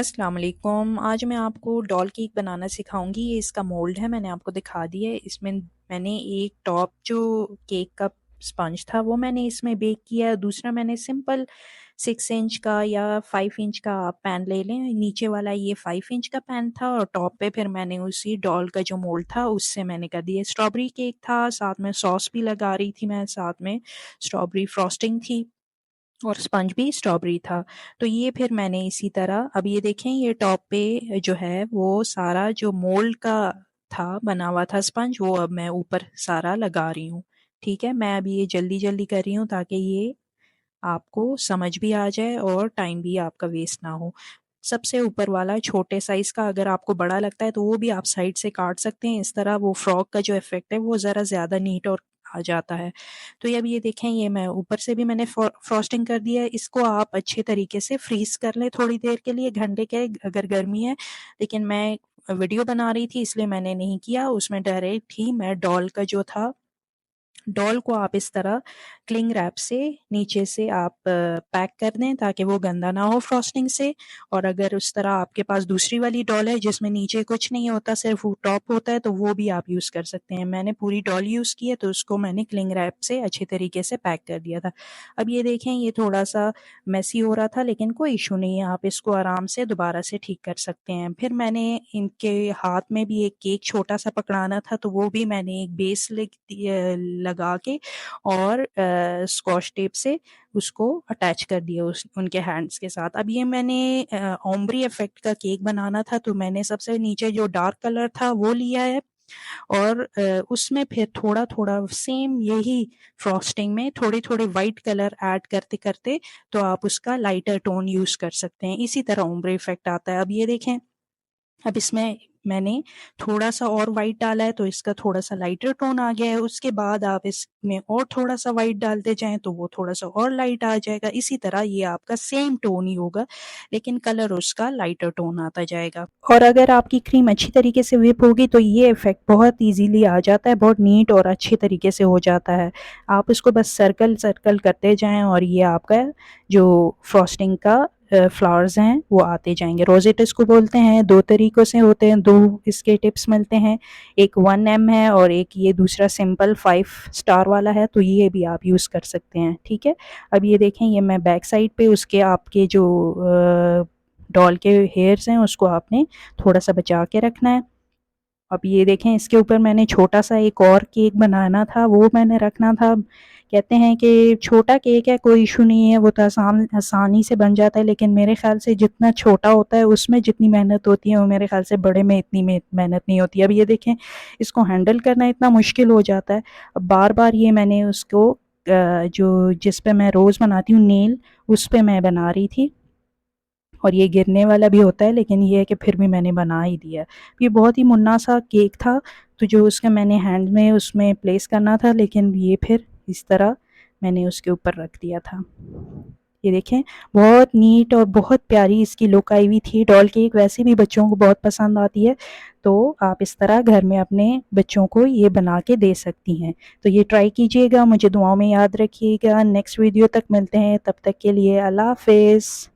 अस्सलाम वालेकुम। आज मैं आपको डॉल केक बनाना सिखाऊंगी। ये इसका मोल्ड है, मैंने आपको दिखा दिया है। इसमें मैंने एक टॉप जो केक का स्पंज था वो मैंने इसमें बेक किया है। दूसरा मैंने सिंपल 6 इंच का या 5 इंच का आप पैन ले लें। नीचे वाला ये 5 इंच का पैन था और टॉप पे फिर मैंने उसी डॉल का जो मोल्ड था उससे मैंने कर दिया। स्ट्रॉबेरी केक था, साथ में सॉस भी लगा रही थी मैं, साथ में स्ट्रॉबेरी फ्रॉस्टिंग थी और स्पंज भी स्ट्रॉबेरी था। तो ये फिर मैंने इसी तरह, अब ये देखें, ये टॉप पे जो है वो सारा जो मोल्ड का था बना हुआ था स्पंज, वो अब मैं ऊपर सारा लगा रही हूँ। ठीक है, मैं अभी ये जल्दी जल्दी कर रही हूँ ताकि ये आपको समझ भी आ जाए और टाइम भी आपका वेस्ट ना हो। सबसे ऊपर वाला छोटे साइज का अगर आपको बड़ा लगता है तो वो भी आप साइड से काट सकते हैं। इस तरह वो फ्रॉक का जो इफेक्ट है वो ज़रा ज़्यादा नीट और आ जाता है। तो ये अब ये देखें, ये मैं ऊपर से भी मैंने फ्रॉस्टिंग कर दिया है। इसको आप अच्छे तरीके से फ्रीज कर लें थोड़ी देर के लिए, घंटे के अगर गर्मी है। लेकिन मैं वीडियो बना रही थी इसलिए मैंने नहीं किया, उसमें डायरेक्ट ही मैं डॉल का जो था, डॉल को आप इस तरह क्लिंग रैप से नीचे से आप पैक कर दें ताकि वो गंदा ना हो फ्रॉस्टिंग से। और अगर उस तरह आपके पास दूसरी वाली डॉल है जिसमें नीचे कुछ नहीं होता, सिर्फ वो टॉप होता है, तो वो भी आप यूज़ कर सकते हैं। मैंने पूरी डॉल यूज़ की है तो उसको मैंने क्लिंग रैप से अच्छे तरीके से पैक कर दिया था। अब ये देखें, ये थोड़ा सा मैसी हो रहा था लेकिन कोई इशू नहीं है, आप इसको आराम से दोबारा से ठीक कर सकते हैं। फिर मैंने इनके हाथ में भी एक केक छोटा सा पकड़ाना था, तो वो भी मैंने एक बेस लगा के और स्कॉच टेप से उसको अटैच कर दिया उस उनके हैंड्स के साथ। अब ये मैंने ओम्ब्री इफेक्ट का केक बनाना था, तो मैंने सबसे नीचे जो डार्क कलर था वो लिया है और उसमें फिर थोड़ा थोड़ा सेम यही फ्रॉस्टिंग में थोड़ी थोड़ी वाइट कलर ऐड करते करते तो आप उसका लाइटर टोन यूज कर सकते हैं। इसी तरह ओम्ब्रे इफेक्ट आता है। अब ये देखें, अब इसमें मैंने थोड़ा सा और वाइट डाला है तो इसका थोड़ा सा लाइटर टोन आ गया है। उसके बाद आप इसमें और थोड़ा सा वाइट डालते जाएं तो वो थोड़ा सा और लाइट आ जाएगा। इसी तरह ये आपका सेम टोन ही होगा लेकिन कलर उसका लाइटर टोन आता जाएगा। और अगर आपकी क्रीम अच्छी तरीके से व्हिप होगी तो ये इफेक्ट बहुत इजीली आ जाता है, बहुत नीट और अच्छी तरीके से हो जाता है। आप इसको बस सर्कल सर्कल करते जाएं और ये आपका जो फ्रॉस्टिंग का फ्लावर्स हैं वो आते जाएंगे। रोजेट इसको बोलते हैं। दो तरीक़ों से होते हैं, दो इसके टिप्स मिलते हैं। एक 1M है और एक ये दूसरा सिंपल 5 स्टार वाला है, तो ये भी आप यूज़ कर सकते हैं। ठीक है, अब ये देखें, ये मैं बैक साइड पे उसके आपके जो डॉल के हेयर्स हैं उसको आपने थोड़ा सा बचा के रखना है। अब ये देखें, इसके ऊपर मैंने छोटा सा एक और केक बनाना था, वो मैंने रखना था। कहते हैं कि छोटा केक है कोई इशू नहीं है, वो तो आसानी से बन जाता है, लेकिन मेरे ख्याल से जितना छोटा होता है उसमें जितनी मेहनत होती है वो मेरे ख्याल से बड़े में इतनी मेहनत नहीं होती। अब ये देखें, इसको हैंडल करना इतना मुश्किल हो जाता है। अब बार बार ये मैंने उसको जो जिस पे मैं रोज़ बनाती हूँ नेल, उस पे मैं बना रही थी और ये गिरने वाला भी होता है, लेकिन ये है कि फिर भी मैंने बना ही दिया। ये बहुत ही मुन्ना सा केक था, तो जो उसका मैंने हैंड में उसमें प्लेस करना था, लेकिन ये फिर इस तरह मैंने उसके ऊपर रख दिया था। ये देखें, बहुत नीट और बहुत प्यारी इसकी लुक आई हुई थी। डॉल केक वैसे भी बच्चों को बहुत पसंद आती है, तो आप इस तरह घर में अपने बच्चों को ये बना के दे सकती हैं। तो ये ट्राई कीजिएगा, मुझे दुआओं में याद रखिएगा। नेक्स्ट वीडियो तक मिलते हैं, तब तक के लिए अल्लाह हाफ़िज़।